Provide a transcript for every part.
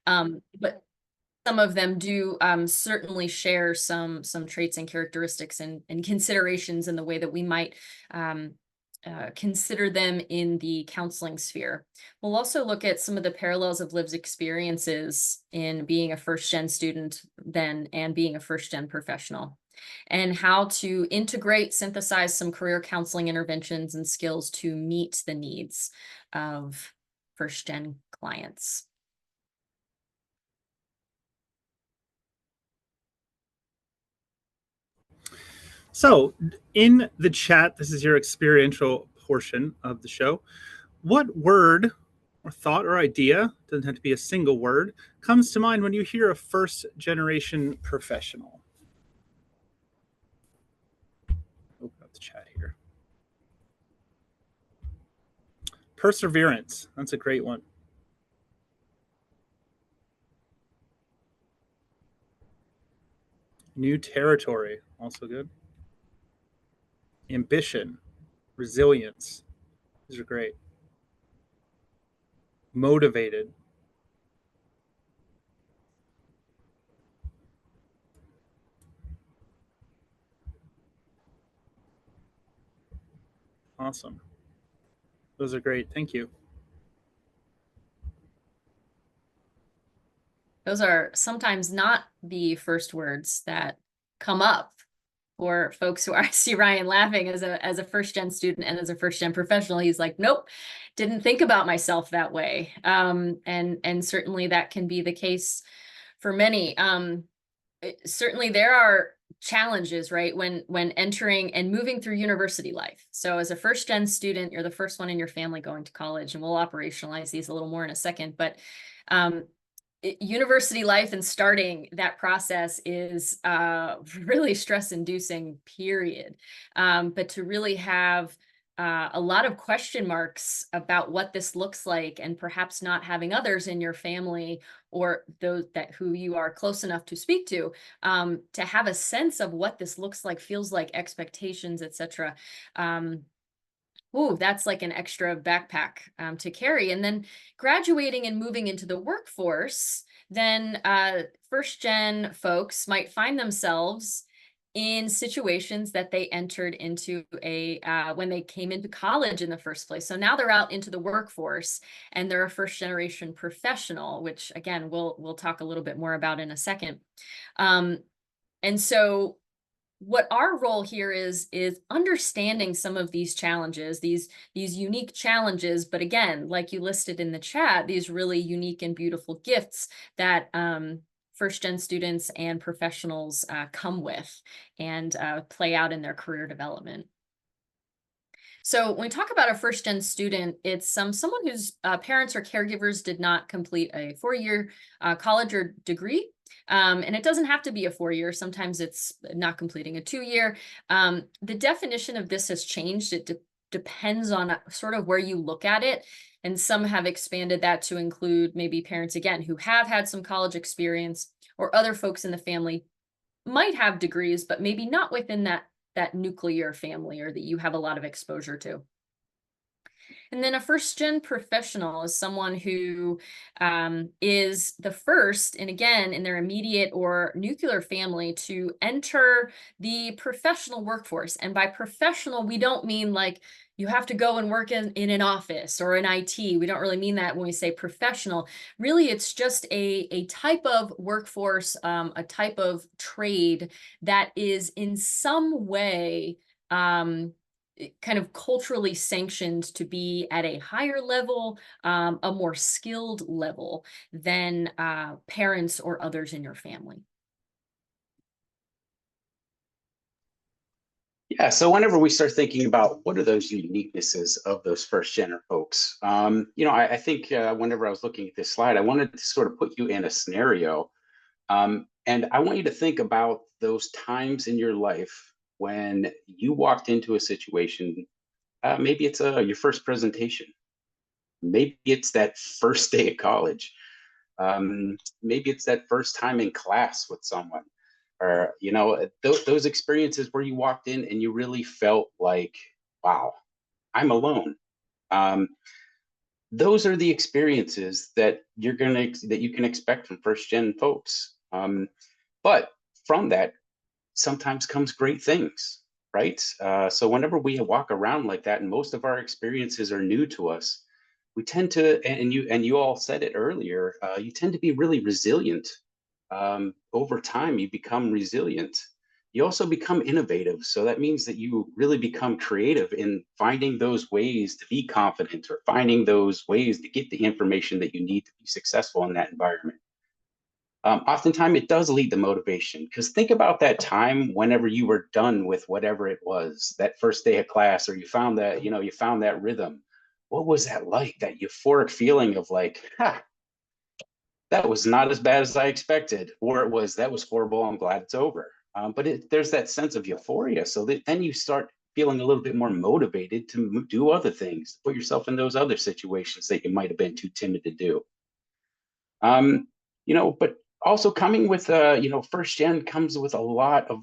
But some of them do certainly share some traits and characteristics and considerations in the way that we might um, consider them in the counseling sphere. We'll also look at some of the parallels of lived experiences in being a first gen student then and being a first gen professional, and how to integrate, synthesize some career counseling interventions and skills to meet the needs of first gen clients. So, in the chat, this is your experiential portion of the show. What word or thought or idea, doesn't have to be a single word, comes to mind when you hear a first generation professional? Open up the chat here. Perseverance. That's a great one. New territory. Also good. Ambition. Resilience. These are great. Motivated. Awesome. Those are great. Thank you. Those are sometimes not the first words that come up for folks who I see Ryan laughing as a first gen student and as a first gen professional. He's like, nope, didn't think about myself that way. And certainly that can be the case for many. Certainly there are challenges, right, when entering and moving through university life. So as a first gen student, you're the first one in your family going to college, and we'll operationalize these a little more in a second. But university life and starting that process is really stress inducing, period. But to really have a lot of question marks about what this looks like, and perhaps not having others in your family or those that who you are close enough to speak to have a sense of what this looks like, feels like, expectations, etc. Ooh, that's like an extra backpack to carry. And then graduating and moving into the workforce, then first gen folks might find themselves in situations that they entered into when they came into college in the first place. So now they're out into the workforce and they're a first generation professional, which again, we'll talk a little bit more about in a second. And so what our role here is understanding some of these challenges, these unique challenges, but again, like you listed in the chat, these really unique and beautiful gifts that first gen students and professionals come with and play out in their career development. So when we talk about a first gen student, it's someone whose parents or caregivers did not complete a 4-year college or degree. And it doesn't have to be a 4-year. Sometimes it's not completing a 2-year. The definition of this has changed. It depends on sort of where you look at it. And some have expanded that to include maybe parents, again, who have had some college experience, or other folks in the family might have degrees, but maybe not within that nuclear family, or that you have a lot of exposure to. And then a first gen professional is someone who is the first, and again, in their immediate or nuclear family, to enter the professional workforce. And by professional, we don't mean like you have to go and work in an office or in IT. We don't really mean that when we say professional. Really, it's just a type of workforce, a type of trade that is in some way kind of culturally sanctioned to be at a higher level, a more skilled level than parents or others in your family. Yeah, so whenever we start thinking about what are those uniquenesses of those first gen folks, I think whenever I was looking at this slide, I wanted to sort of put you in a scenario. And I want you to think about those times in your life when you walked into a situation. Maybe it's your first presentation. Maybe it's that first day of college. Maybe it's that first time in class with someone, or those experiences where you walked in and you really felt like, wow, I'm alone. Um, those are the experiences that you can expect from first gen folks. But from that sometimes comes great things, right? So whenever we walk around like that, and most of our experiences are new to us, we tend to, and you all said it earlier, you tend to be really resilient. Over time, you become resilient. You also become innovative. So that means that you really become creative in finding those ways to be confident, or finding those ways to get the information that you need to be successful in that environment. Oftentimes it does lead to motivation, because think about that time whenever you were done with whatever it was, that first day of class, or you found that, you found that rhythm. What was that like? That euphoric feeling of like, ha, that was not as bad as I expected, or it was, that was horrible, I'm glad it's over. But there's that sense of euphoria. So that then you start feeling a little bit more motivated to do other things, put yourself in those other situations that you might have been too timid to do. But also coming with, first gen comes with a lot of,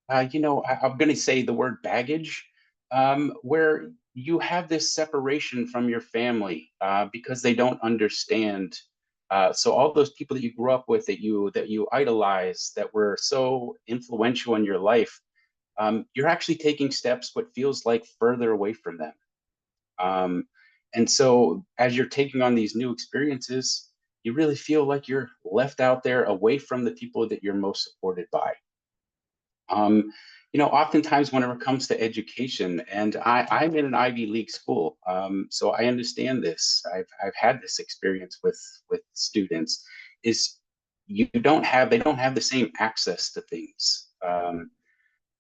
I'm going to say the word baggage, where you have this separation from your family because they don't understand. So all those people that you grew up with, that you idolize, that were so influential in your life, you're actually taking steps what feels like further away from them. And so as you're taking on these new experiences, you really feel like you're left out there away from the people that you're most supported by. Oftentimes whenever it comes to education, and I'm in an Ivy League school, so I understand this. I've had this experience with students. Is they don't have the same access to things,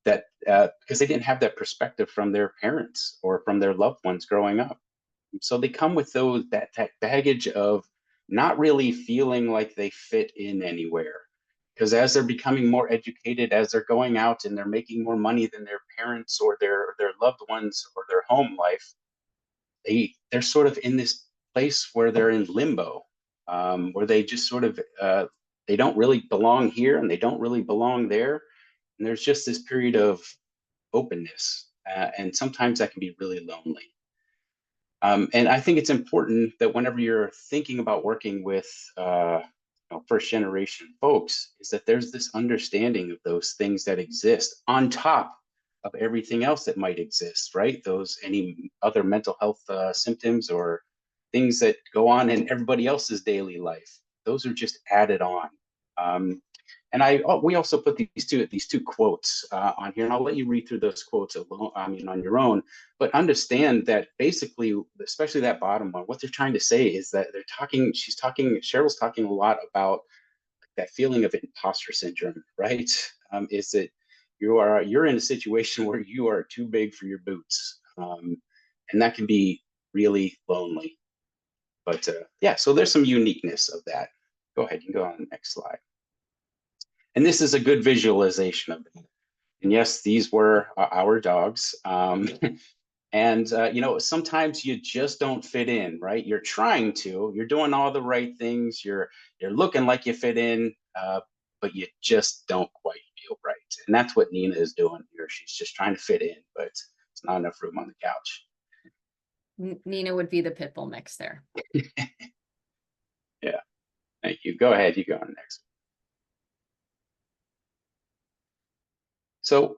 that because they didn't have that perspective from their parents or from their loved ones growing up. So they come with that baggage of not really feeling like they fit in anywhere, because as they're becoming more educated, as they're going out and they're making more money than their parents or their loved ones or their home life, they're sort of in this place where they're in limbo, where they just sort of they don't really belong here and they don't really belong there, and there's just this period of openness, and sometimes that can be really lonely. And I think it's important that whenever you're thinking about working with first generation folks, is that there's this understanding of those things that exist on top of everything else that might exist, right? Any other mental health symptoms or things that go on in everybody else's daily life. Those are just added on. And we also put these two quotes on here, and I'll let you read through those quotes alone, on your own. But understand that basically, especially that bottom one, what they're trying to say is that Cheryl's talking a lot about that feeling of imposter syndrome, right? Is that you're in a situation where you are too big for your boots, and that can be really lonely. But yeah, so there's some uniqueness of that. Go ahead, you can go on the next slide. And this is a good visualization of it. And yes, these were our dogs. And sometimes you just don't fit in, right? You're trying to, you're doing all the right things, you're looking like you fit in, but you just don't quite feel right. And that's what Nina is doing here. She's just trying to fit in, but it's not enough room on the couch. Nina would be the pit bull mix there. Yeah, thank you. Go ahead, you go on next. So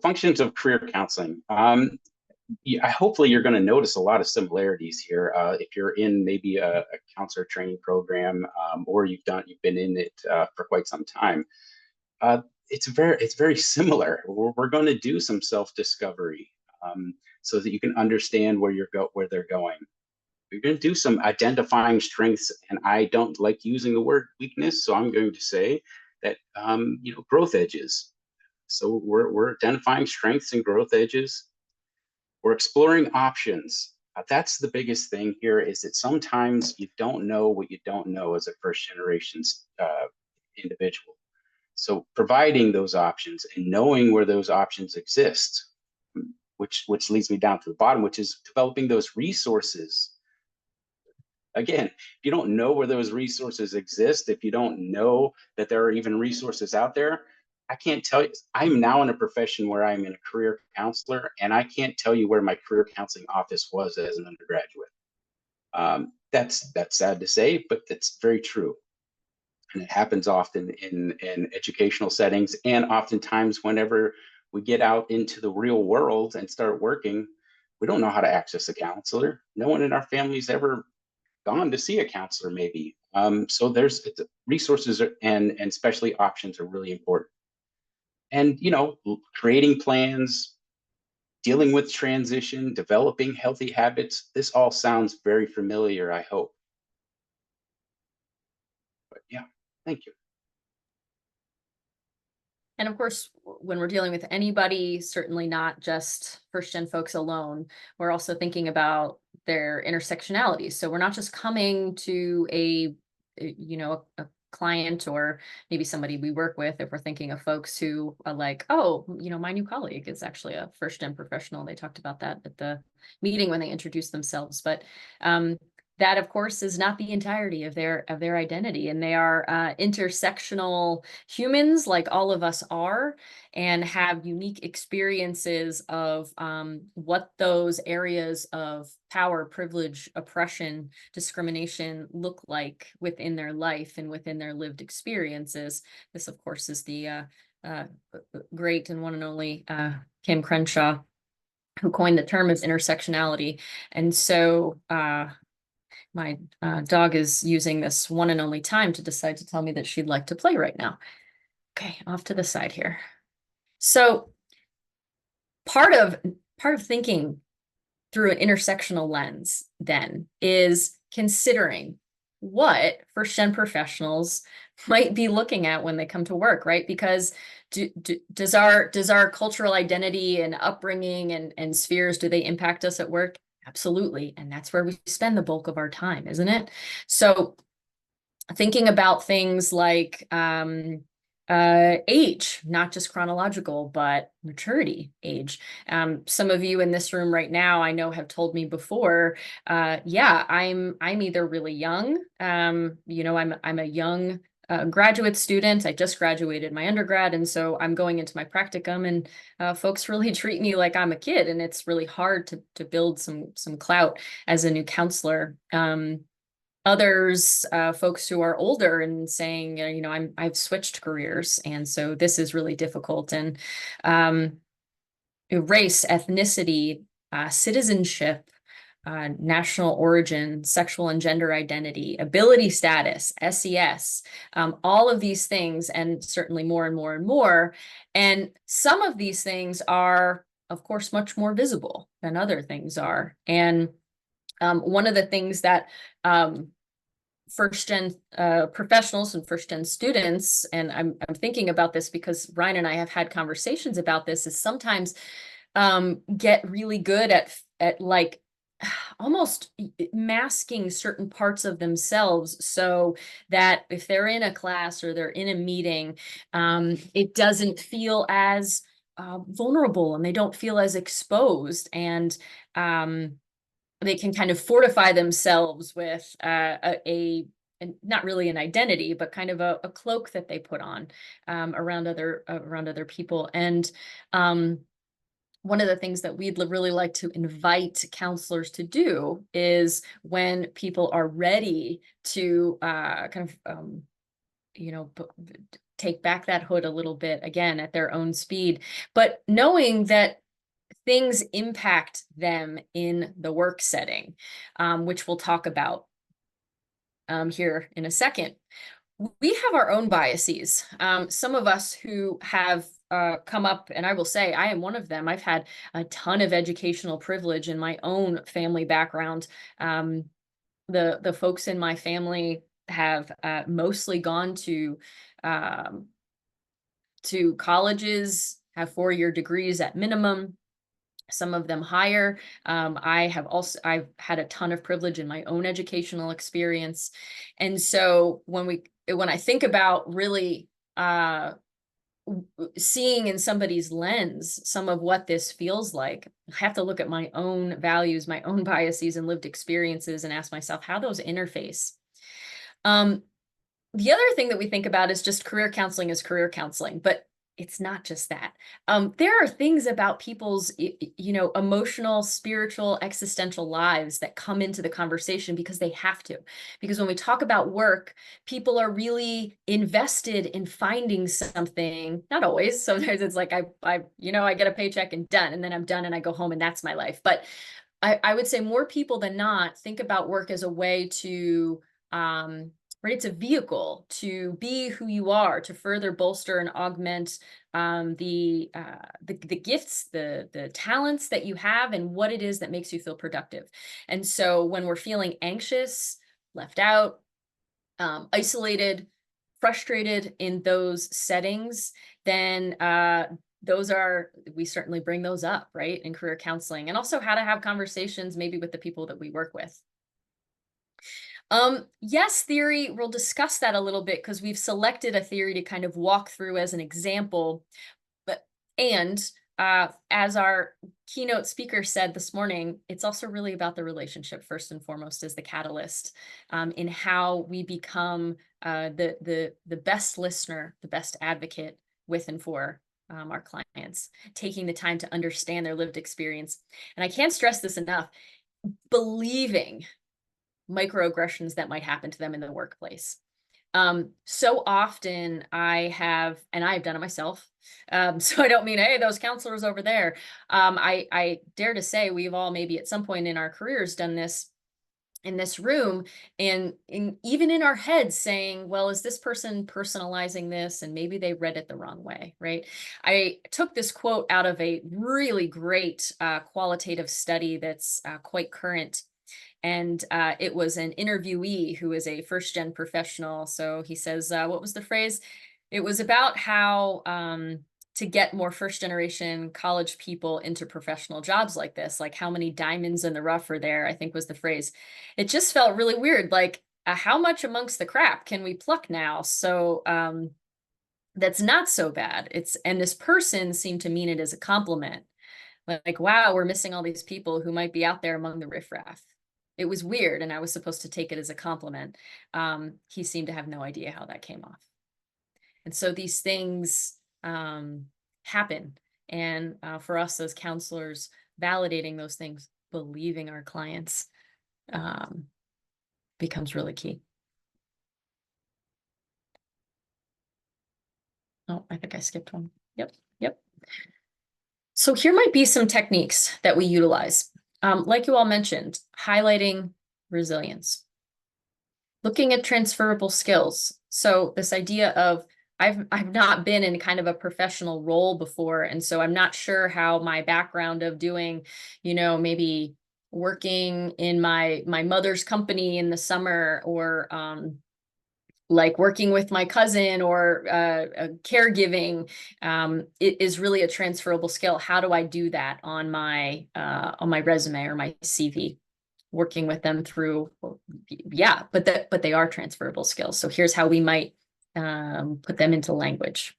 functions of career counseling. Hopefully you're going to notice a lot of similarities here. If you're in maybe a counselor training program, or you've been in it for quite some time, it's very similar. We're going to do some self-discovery, so that you can understand where they're going. You're going to do some identifying strengths, and I don't like using the word weakness, so I'm going to say that growth edges. So we're identifying strengths and growth edges. We're exploring options. That's the biggest thing here, is that sometimes you don't know what you don't know as a first generation individual. So providing those options and knowing where those options exist, which leads me down to the bottom, which is developing those resources. Again, if you don't know where those resources exist, if you don't know that there are even resources out there, I can't tell you. I'm now in a profession where I'm in a career counselor, and I can't tell you where my career counseling office was as an undergraduate. That's sad to say, but that's very true. And it happens often in educational settings, and oftentimes whenever we get out into the real world and start working, we don't know how to access a counselor. No one in our family's ever gone to see a counselor, maybe. So there's resources and especially options are really important. And creating plans, dealing with transition, developing healthy habits. This all sounds very familiar, I hope. But yeah, thank you. And of course, when we're dealing with anybody, certainly not just first gen folks alone, we're also thinking about their intersectionalities. So we're not just coming to a client or maybe somebody we work with, if we're thinking of folks who are like, oh, my new colleague is actually a first gen professional. They talked about that at the meeting when they introduced themselves. But that, of course, is not the entirety of their identity, and they are intersectional humans, like all of us are, and have unique experiences of what those areas of power, privilege, oppression, discrimination look like within their life and within their lived experiences. This, of course, is the great and one and only Kim Crenshaw, who coined the term of intersectionality. And so my dog is using this one and only time to decide to tell me that she'd like to play right now. Okay, off to the side here. So part of thinking through an intersectional lens then is considering what first gen professionals might be looking at when they come to work, right? Because does our cultural identity and upbringing and spheres, do they impact us at work? Absolutely. And that's where we spend the bulk of our time, isn't it? So thinking about things like age, not just chronological, but maturity age. Some of you in this room right now, I know, have told me before, yeah, I'm either really young, I'm a young graduate student. I just graduated my undergrad, and so I'm going into my practicum, and folks really treat me like I'm a kid, and it's really hard to build some clout as a new counselor. Others, folks who are older and saying, I've switched careers, and so this is really difficult. And race, ethnicity, citizenship, national origin, sexual and gender identity, ability status, SES, all of these things, and certainly more and more and more. And some of these things are, of course, much more visible than other things are. And one of the things that first gen professionals and first gen students, and I'm thinking about this because Ryan and I have had conversations about this, is sometimes get really good at like almost masking certain parts of themselves, so that if they're in a class or they're in a meeting, it doesn't feel as vulnerable, and they don't feel as exposed, and they can kind of fortify themselves with a not really an identity, but kind of a cloak that they put on around other people. And one of the things that we'd really like to invite counselors to do is, when people are ready to take back that hood a little bit, again, at their own speed, but knowing that things impact them in the work setting, which we'll talk about here in a second. We have our own biases. Some of us who have come up, and I will say I am one of them. I've had a ton of educational privilege in my own family background. The folks in my family have mostly gone to colleges, have 4-year degrees at minimum, some of them higher. I've had a ton of privilege in my own educational experience. And so when I think about really seeing in somebody's lens some of what this feels like, I have to look at my own values, my own biases and lived experiences, and ask myself how those interface. The other thing that we think about is just career counseling is career counseling, but it's not just that. There are things about people's, emotional, spiritual, existential lives that come into the conversation because they have to. Because when we talk about work, people are really invested in finding something. Not always. Sometimes it's like I get a paycheck and done, and then I'm done and I go home and that's my life. But I would say more people than not think about work as a way to right? It's a vehicle to be who you are, to further bolster and augment the gifts, the talents that you have, and what it is that makes you feel productive. And so when we're feeling anxious, left out, isolated, frustrated in those settings, then we certainly bring those up, right, in career counseling, and also how to have conversations maybe with the people that we work with. Yes theory, we'll discuss that a little bit because we've selected a theory to kind of walk through as an example. And as our keynote speaker said this morning, it's also really about the relationship first and foremost as the catalyst in how we become the best listener, the best advocate with and for our clients, taking the time to understand their lived experience. And I can't stress this enough, believing microaggressions that might happen to them in the workplace. So often I've done it myself. So I don't mean, hey, those counselors over there. I dare to say we've all maybe at some point in our careers done this in this room, and even in our heads saying, well, is this person personalizing this? And maybe they read it the wrong way, right? I took this quote out of a really great qualitative study that's quite current. And it was an interviewee who is a first-gen professional. So he says, what was the phrase? It was about how to get more first-generation college people into professional jobs like this, like how many diamonds in the rough are there, I think was the phrase. It just felt really weird, like how much amongst the crap can we pluck now? So that's not so bad. And this person seemed to mean it as a compliment. Like, wow, we're missing all these people who might be out there among the riffraff. It was weird, and I was supposed to take it as a compliment. He seemed to have no idea how that came off. And so these things happen. And for us as counselors, validating those things, believing our clients becomes really key. Oh, I think I skipped one. Yep. So here might be some techniques that we utilize. Like you all mentioned, highlighting resilience, looking at transferable skills. So this idea of I've not been in kind of a professional role before, and so I'm not sure how my background of doing, maybe working in my mother's company in the summer, or like working with my cousin, or caregiving, it is really a transferable skill. How do I do that on my resume or my CV? Working with them through, yeah, but they are transferable skills. So here's how we might put them into language.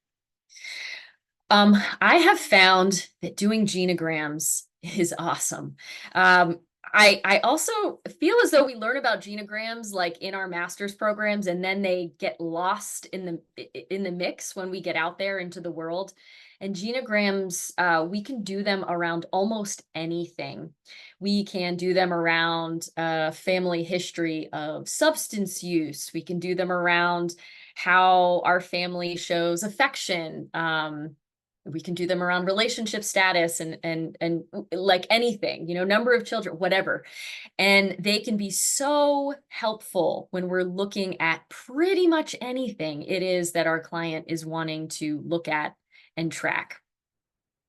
I have found that doing genograms is awesome. I also feel as though we learn about genograms like in our master's programs, and then they get lost in the mix when we get out there into the world. And genograms, we can do them around almost anything. We can do them around family history of substance use. We can do them around how our family shows affection. We can do them around relationship status and like anything, number of children, whatever. And they can be so helpful when we're looking at pretty much anything it is that our client is wanting to look at and track,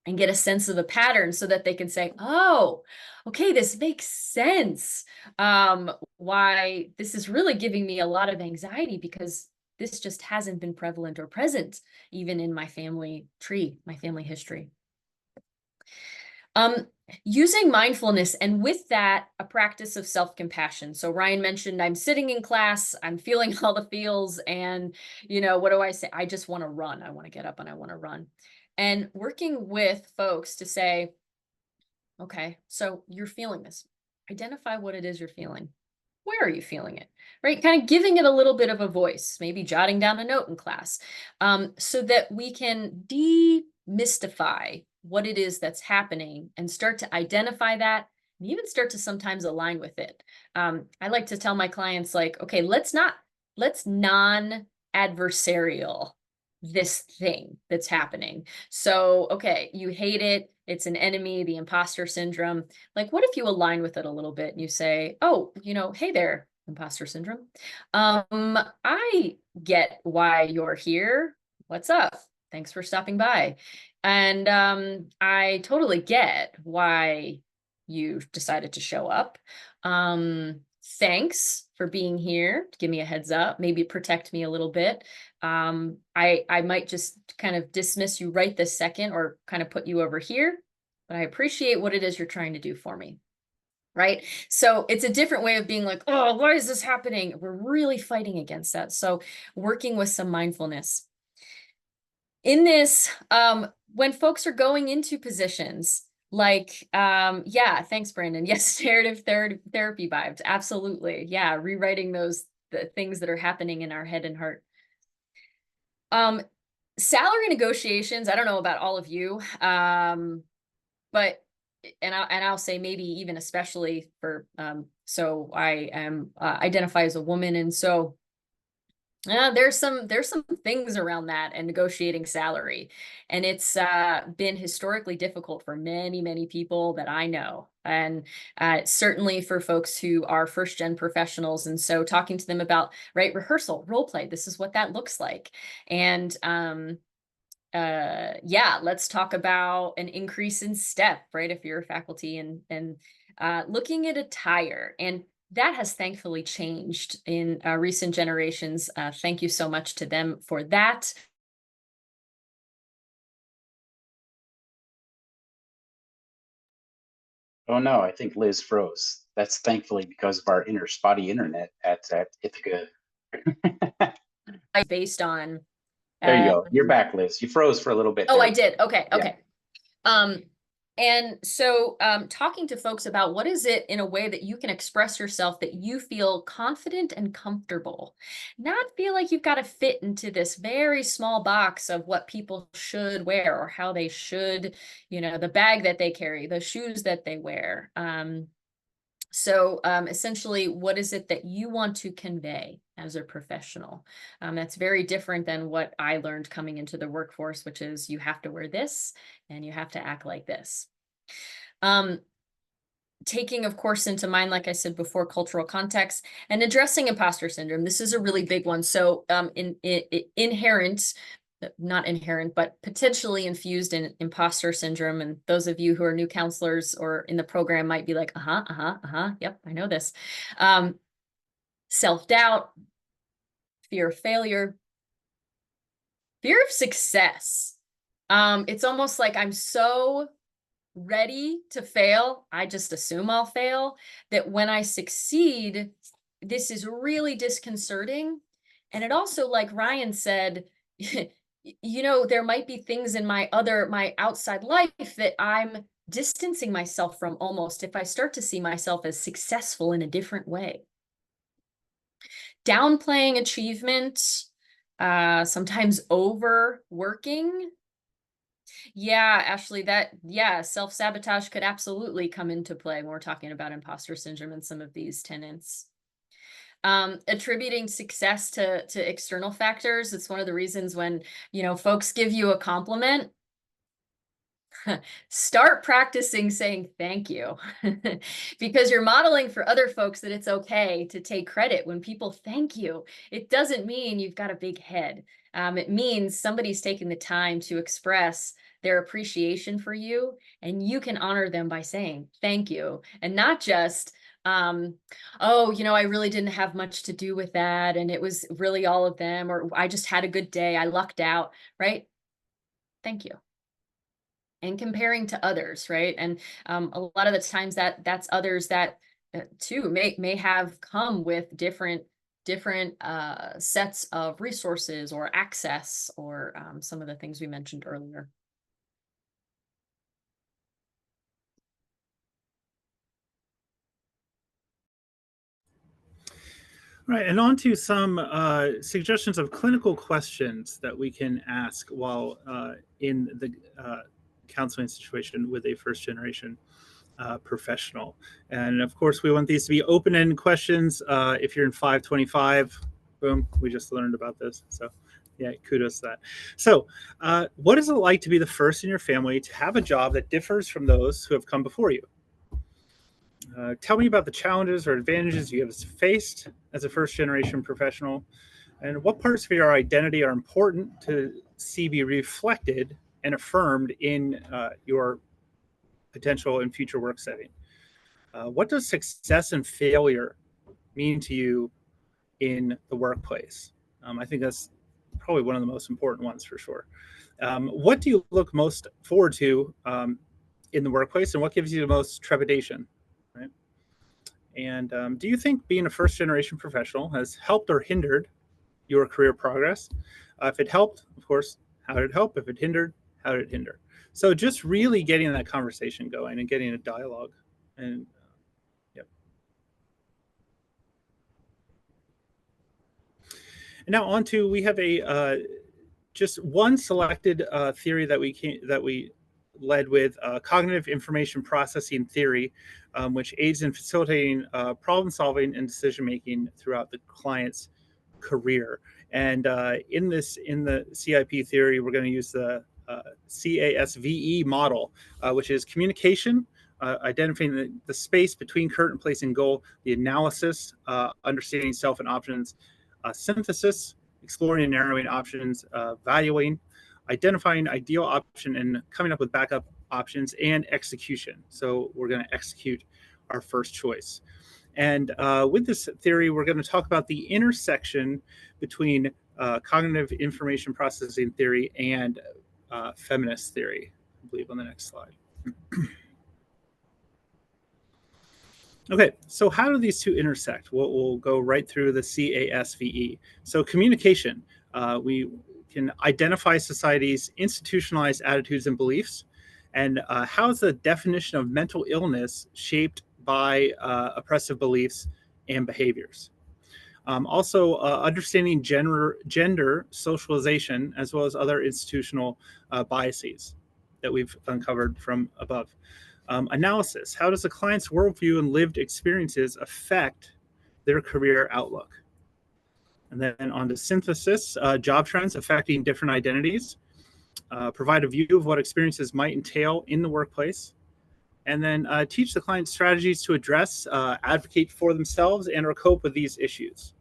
and get a sense of the pattern so that they can say, oh, okay, this makes sense. Why this is really giving me a lot of anxiety, because this just hasn't been prevalent or present even in my family tree, my family history. Using mindfulness, and with that, a practice of self-compassion. So Ryan mentioned, I'm sitting in class, I'm feeling all the feels, and what do I say? I just want to run. I want to get up and I want to run. And working with folks to say, okay, so you're feeling this. Identify what it is you're feeling. Where are you feeling it? Right? Kind of giving it a little bit of a voice, maybe jotting down a note in class, so that we can demystify what it is that's happening and start to identify that and even start to sometimes align with it. I like to tell my clients, like, okay, let's non-adversarial this thing that's happening. So, okay, you hate it. It's an enemy, the imposter syndrome. Like, what if you align with it a little bit and you say, oh, hey there, imposter syndrome. I get why you're here. What's up? Thanks for stopping by. And I totally get why you decided to show up. Thanks for being here to give me a heads up, maybe protect me a little bit. I might just kind of dismiss you right this second or kind of put you over here, but I appreciate what it is you're trying to do for me. Right? So it's a different way of being like, oh, why is this happening? We're really fighting against that. So working with some mindfulness. In this, when folks are going into positions, like, yeah, thanks, Brandon. Yes, narrative therapy vibes. Absolutely. Yeah, rewriting the things that are happening in our head and heart. Salary negotiations, I don't know about all of you, but I'll say maybe even especially for so I am identify as a woman, and so there's some things around that and negotiating salary, and it's been historically difficult for many people that I know, and certainly for folks who are first gen professionals. And so talking to them about, right, rehearsal, role play, this is what that looks like. And yeah, let's talk about an increase in step, right, if you're a faculty, and looking at attire, and that has thankfully changed in recent generations. Thank you so much to them for that. Oh no, I think Liz froze. That's thankfully because of our inner spotty internet at Ithaca. Based on There you go. You're back, Liz. You froze for a little bit oh, there. I did. Okay. Yeah. And so talking to folks about what is it in a way that you can express yourself that you feel confident and comfortable, not feel like you've got to fit into this very small box of what people should wear or how they should, the bag that they carry, the shoes that they wear. So essentially, what is it that you want to convey as a professional? That's very different than what I learned coming into the workforce, which is you have to wear this and you have to act like this. Taking, of course, into mind, like I said before, cultural context and addressing imposter syndrome. This is a really big one. So inherent, not inherent, but potentially infused in imposter syndrome. And those of you who are new counselors or in the program might be like, yep, I know this. Self-doubt, fear of failure, fear of success. It's almost like I'm so ready to fail, I just assume I'll fail, that when I succeed, this is really disconcerting. And it also, like Ryan said, there might be things in my outside life that I'm distancing myself from almost if I start to see myself as successful in a different way. Downplaying achievement, sometimes overworking. Yeah, Ashley, self-sabotage could absolutely come into play when we're talking about imposter syndrome and some of these tenets. Attributing success to external factors. It's one of the reasons when, folks give you a compliment, start practicing saying thank you because you're modeling for other folks that it's okay to take credit when people thank you. It doesn't mean you've got a big head. It means somebody's taking the time to express their appreciation for you, and you can honor them by saying thank you, and not just, oh, I really didn't have much to do with that, and it was really all of them, or I just had a good day, I lucked out, right? Thank you. And comparing to others, right? And a lot of the times that's others that too may have come with different sets of resources or access, or some of the things we mentioned earlier. Right, and on to some suggestions of clinical questions that we can ask while in the counseling situation with a first generation professional. And of course, we want these to be open-ended questions. If you're in 525, boom, we just learned about this. So yeah, kudos to that. So what is it like to be the first in your family to have a job that differs from those who have come before you? Tell me about the challenges or advantages you have faced as a first generation professional, and what parts of your identity are important to see be reflected and affirmed in your potential and future work setting. What does success and failure mean to you in the workplace? I think that's probably one of the most important ones for sure. What do you look most forward to in the workplace, and what gives you the most trepidation? Right? And do you think being a first generation professional has helped or hindered your career progress? If it helped, of course, how did it help? If it hindered, how did it hinder? So just really getting that conversation going and getting a dialogue. And yep. And now on to, we have a just one selected theory that we led with, cognitive information processing theory, which aids in facilitating problem solving and decision making throughout the client's career. And in the CIP theory, we're going to use the CASVE model, which is communication, identifying the space between current, place, and goal, the analysis, understanding self and options, synthesis, exploring and narrowing options, valuing, identifying ideal option and coming up with backup options, and execution. So we're going to execute our first choice. And with this theory, we're going to talk about the intersection between cognitive information processing theory and feminist theory, I believe, on the next slide. Okay, so how do these two intersect? We'll go right through the CASVE. So communication, we can identify society's institutionalized attitudes and beliefs, and how is the definition of mental illness shaped by oppressive beliefs and behaviors. Also, understanding gender socialization, as well as other institutional biases that we've uncovered from above. Analysis, how does a client's worldview and lived experiences affect their career outlook? And then on to synthesis, job trends affecting different identities, provide a view of what experiences might entail in the workplace, and then teach the client strategies to address, advocate for themselves, and or cope with these issues.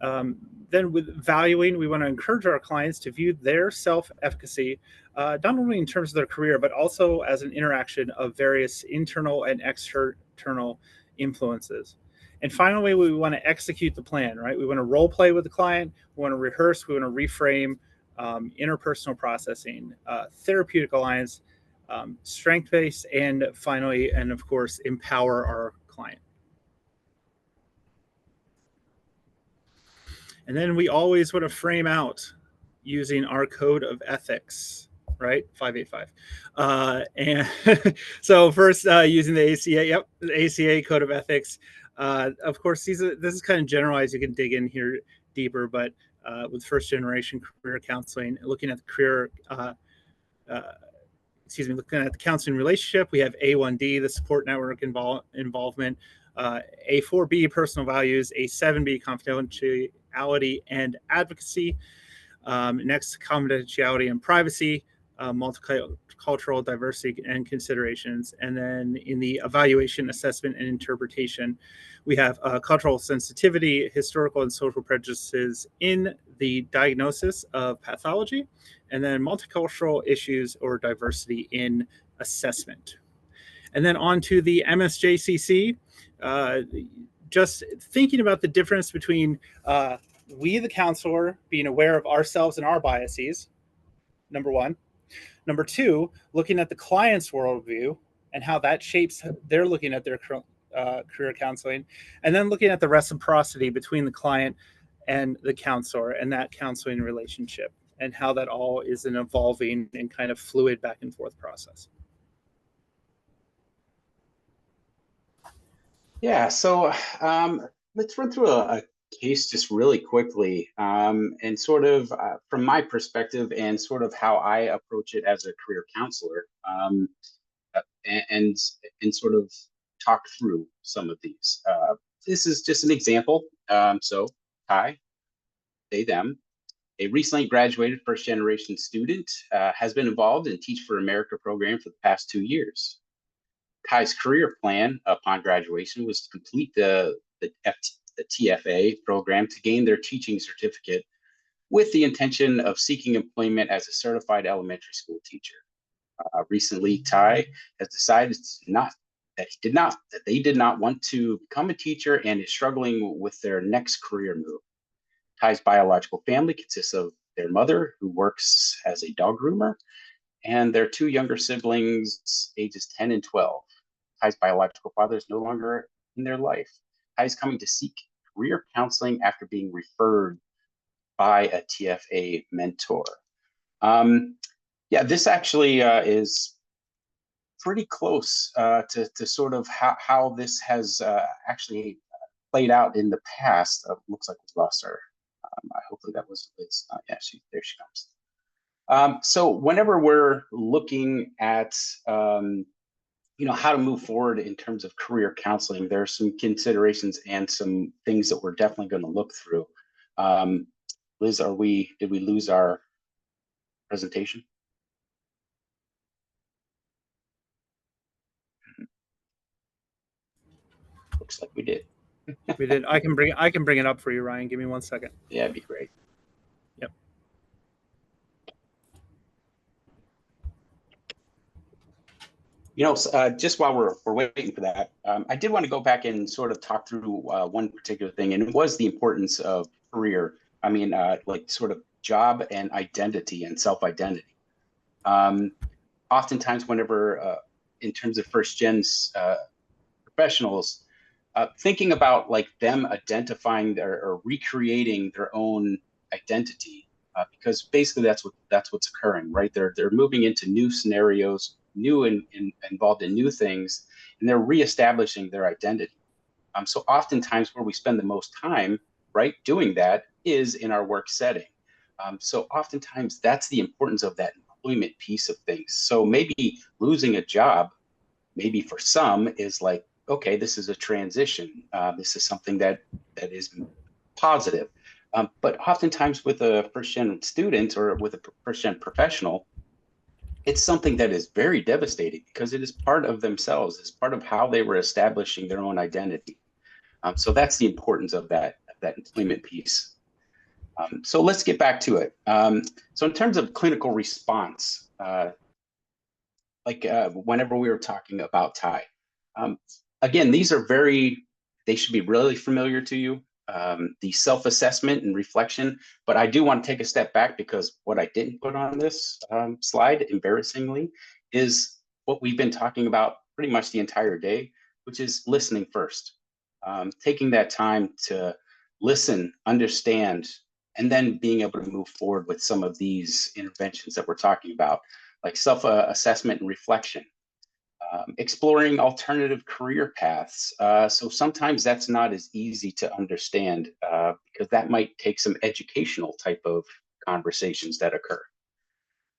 Then with valuing, we want to encourage our clients to view their self-efficacy not only in terms of their career, but also as an interaction of various internal and external influences. And finally, we want to execute the plan, right? We want to role play with the client. We want to rehearse. We want to reframe, interpersonal processing, therapeutic alliance, strength-based, and finally, and of course, empower our client. And then we always want to frame out using our code of ethics, right? 585. And so first, using the ACA, yep, the ACA code of ethics. Of course, this is kind of generalized. You can dig in here deeper, but with first generation career counseling, looking at the career, looking at the counseling relationship, we have A1D, the support network involvement, A4B, personal values, A7B, confidentiality and advocacy. Next, confidentiality and privacy, multicultural diversity and considerations. And then in the evaluation, assessment, and interpretation, we have cultural sensitivity, historical and social prejudices in the diagnosis of pathology, and then multicultural issues or diversity in assessment. And then on to the MSJCC, just thinking about the difference between we, the counselor, being aware of ourselves and our biases, number one. Number two, looking at the client's worldview and how that shapes they're looking at their career counseling. And then looking at the reciprocity between the client and the counselor and that counseling relationship, and how that all is an evolving and kind of fluid back and forth process. Yeah, so let's run through a case just really quickly, and sort of from my perspective and sort of how I approach it as a career counselor, and sort of talk through some of these. This is just an example. So Ty, they, them, a recently graduated first generation student, has been involved in Teach for America program for the past 2 years. Ty's career plan upon graduation was to complete the TFA program to gain their teaching certificate with the intention of seeking employment as a certified elementary school teacher. Recently, Ty has decided that they did not want to become a teacher and is struggling with their next career move. Ty's biological family consists of their mother, who works as a dog groomer, and their 2 younger siblings, ages 10 and 12. Ty's biological father is no longer in their life. Ty is coming to seek career counseling after being referred by a TFA mentor. Yeah, this actually is pretty close to sort of how this has actually played out in the past. Looks like we lost her. Hopefully that was Liz. Yeah, there she comes. So whenever we're looking at how to move forward in terms of career counseling, there are some considerations and some things that we're definitely going to look through. Liz, did we lose our presentation? Looks like we did. We did. I can bring it up for you, Ryan. Give me 1 second. Yeah, it'd be great. Yep. Just while we're waiting for that, I did want to go back and sort of talk through one particular thing, and it was the importance of career. I mean, like sort of job and identity and self-identity. Oftentimes, whenever in terms of first gen professionals, thinking about like them identifying or recreating their own identity, because basically that's what's occurring, right? They're moving into new scenarios, new and involved in new things, and they're reestablishing their identity. So oftentimes where we spend the most time, right, doing that is in our work setting. So oftentimes that's the importance of that employment piece of things. So maybe losing a job, maybe for some is like, okay, this is a transition. This is something that is positive. But oftentimes with a first-gen student or with a first-gen professional, it's something that is very devastating because it is part of themselves. It's part of how they were establishing their own identity. So that's the importance of that employment piece. So let's get back to it. So in terms of clinical response, whenever we were talking about Ty, again, these are they should be really familiar to you, the self-assessment and reflection. But I do want to take a step back because what I didn't put on this slide, embarrassingly, is what we've been talking about pretty much the entire day, which is listening first. Taking that time to listen, understand, and then being able to move forward with some of these interventions that we're talking about, like self-assessment and reflection. Exploring alternative career paths. So sometimes that's not as easy to understand because that might take some educational type of conversations that occur.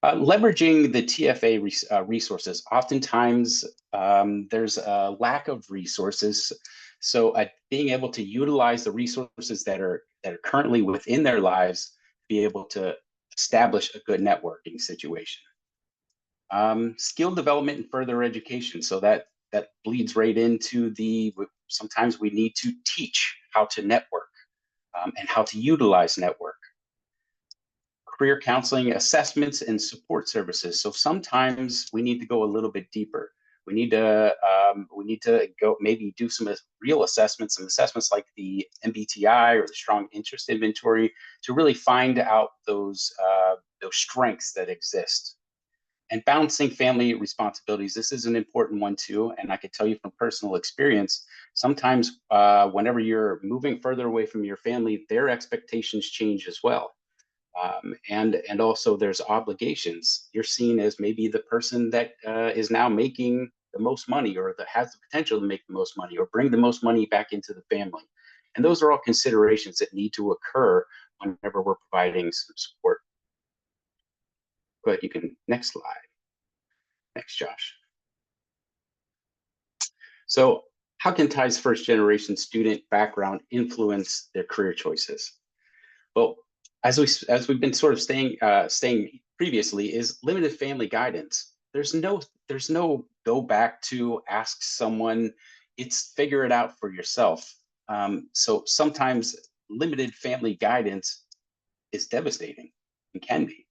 Leveraging the TFA resources. Oftentimes there's a lack of resources. So being able to utilize the resources that are currently within their lives, be able to establish a good networking situation. Skill development and further education. So that bleeds right into sometimes we need to teach how to network and how to utilize network. Career counseling, assessments, and support services. So sometimes we need to go a little bit deeper. We need to go maybe do some real assessments, some assessments like the MBTI or the Strong Interest Inventory to really find out those strengths that exist. And balancing family responsibilities. This is an important one too. And I can tell you from personal experience, sometimes whenever you're moving further away from your family, their expectations change as well. And also there's obligations. You're seen as maybe the person that is now making the most money or that has the potential to make the most money or bring the most money back into the family. And those are all considerations that need to occur whenever we're providing some support. But you can, next slide. Next, Josh. So how can Ty's first generation student background influence their career choices? Well, as we've been sort of staying previously, is limited family guidance. There's no go back to ask someone. It's figure it out for yourself. So sometimes limited family guidance is devastating and can be.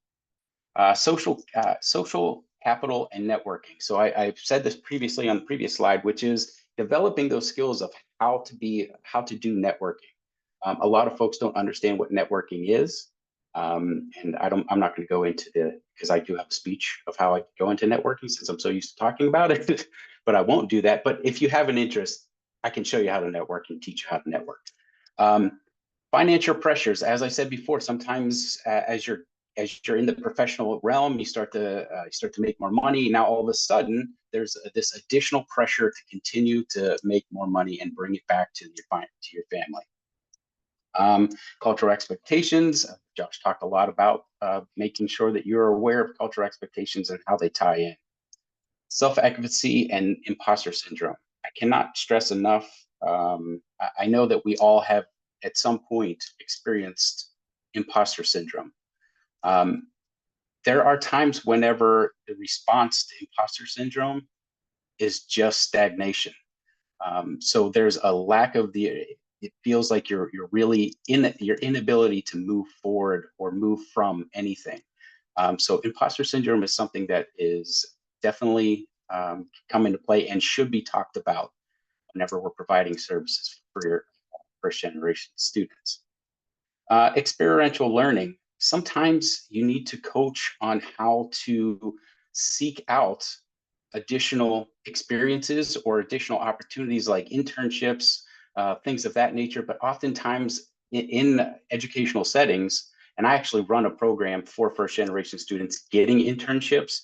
Social capital and networking. So I've said this previously on the previous slide, which is developing those skills of how to do networking. A lot of folks don't understand what networking is. And I'm not going to go into because I do have a speech of how I go into networking since I'm so used to talking about it, but I won't do that. But if you have an interest, I can show you how to network and teach you how to network. Financial pressures, as I said before, sometimes as you're in the professional realm, you start to make more money. Now all of a sudden, there's this additional pressure to continue to make more money and bring it back to your family. Cultural expectations. Josh talked a lot about making sure that you're aware of cultural expectations and how they tie in. Self-efficacy and imposter syndrome. I cannot stress enough. I know that we all have at some point experienced imposter syndrome. There are times whenever the response to imposter syndrome is just stagnation. So there's a lack of it feels like you're really your inability to move forward or move from anything. So imposter syndrome is something that is definitely come into play and should be talked about whenever we're providing services for your first generation students. Experiential learning. Sometimes you need to coach on how to seek out additional experiences or additional opportunities like internships, things of that nature. But oftentimes in educational settings, and I actually run a program for first generation students getting internships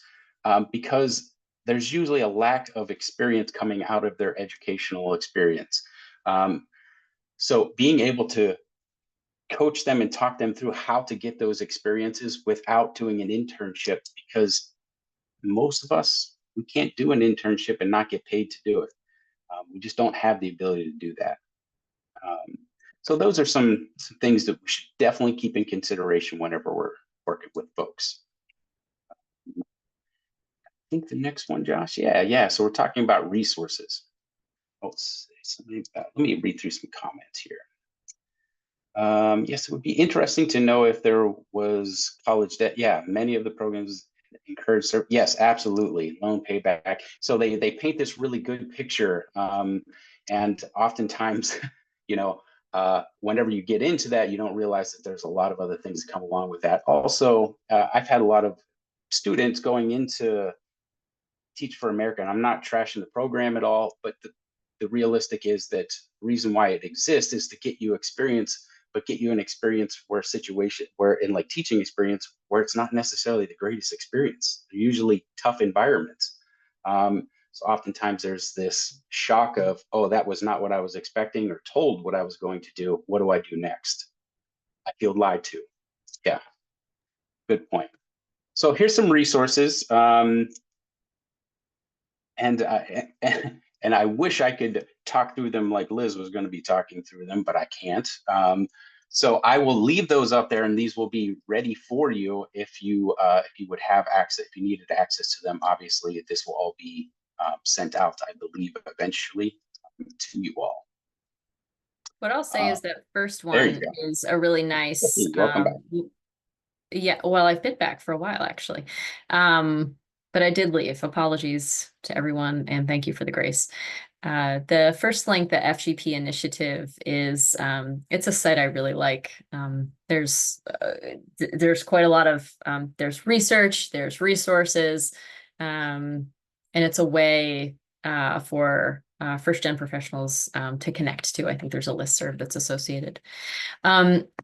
because there's usually a lack of experience coming out of their educational experience. So being able to coach them and talk them through how to get those experiences without doing an internship, because most of us, we can't do an internship and not get paid to do it. We just don't have the ability to do that. So those are some things that we should definitely keep in consideration whenever we're working with folks. I think the next one, Josh. Yeah. So we're talking about resources. Let me read through some comments here. Yes, it would be interesting to know if there was college debt. Yeah, many of the programs encourage. Yes, absolutely, loan payback. So they paint this really good picture, and oftentimes, whenever you get into that, you don't realize that there's a lot of other things that come along with that. Also, I've had a lot of students going into Teach for America, and I'm not trashing the program at all, but the realistic is that the reason why it exists is to get you experience, but get you an experience where in like teaching experience, where it's not necessarily the greatest experience. They're usually tough environments. So oftentimes there's this shock of, oh, that was not what I was expecting or told what I was going to do. What do I do next? I feel lied to. Yeah, good point. So here's some resources. And I wish I could talk through them like Liz was going to be talking through them, but I can't. So I will leave those up there, and these will be ready for you if you would have access, if you needed access to them. Obviously, this will all be sent out, I believe, eventually to you all. What I'll say is that first there you one go. is a really nice. Welcome back. Yeah, well, I've been back for a while actually, but I did leave. Apologies to everyone, and thank you for the grace. The first link, the FGP initiative, is it's a site I really like. There's quite a lot of there's research, there's resources, and it's a way for first gen professionals to connect to. I think there's a listserv that's associated.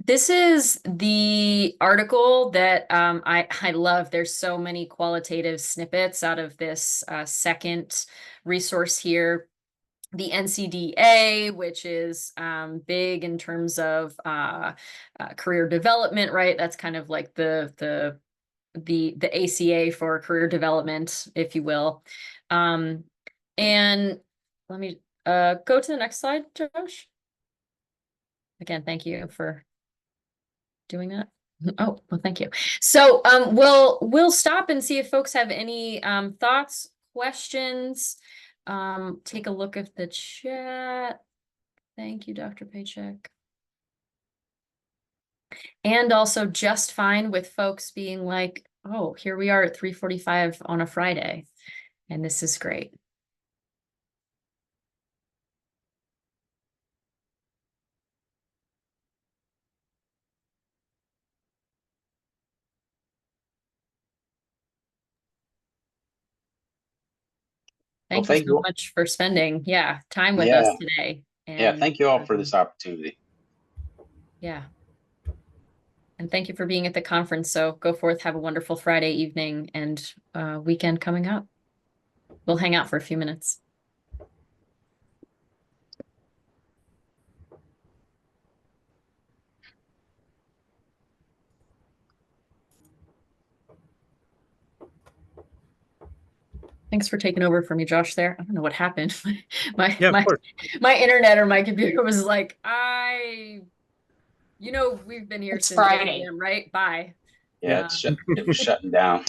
This is the article that I love. There's so many qualitative snippets out of this second resource here. the NCDA, which is big in terms of career development, right? That's kind of like the ACA for career development, if you will. And let me go to the next slide, Josh. Again, thank you for doing that. Oh, well, thank you. So we'll stop and see if folks have any thoughts, questions. Take a look at the chat. Thank you, Dr. Paycheck. And also just fine with folks being like, oh, here we are at 3:45 on a Friday, and this is great. Thank you thank so you. much for spending, time with us today. Yeah, And thank you all for this opportunity. yeah. And thank you for being at the conference. So go forth, have a wonderful Friday evening and weekend coming up. We'll hang out for a few minutes. Thanks for taking over for me, Josh, there. I don't know what happened. My internet or my computer was like, we've been here It's since 8 Friday. a.m., right? Bye. Yeah, it was shutting down.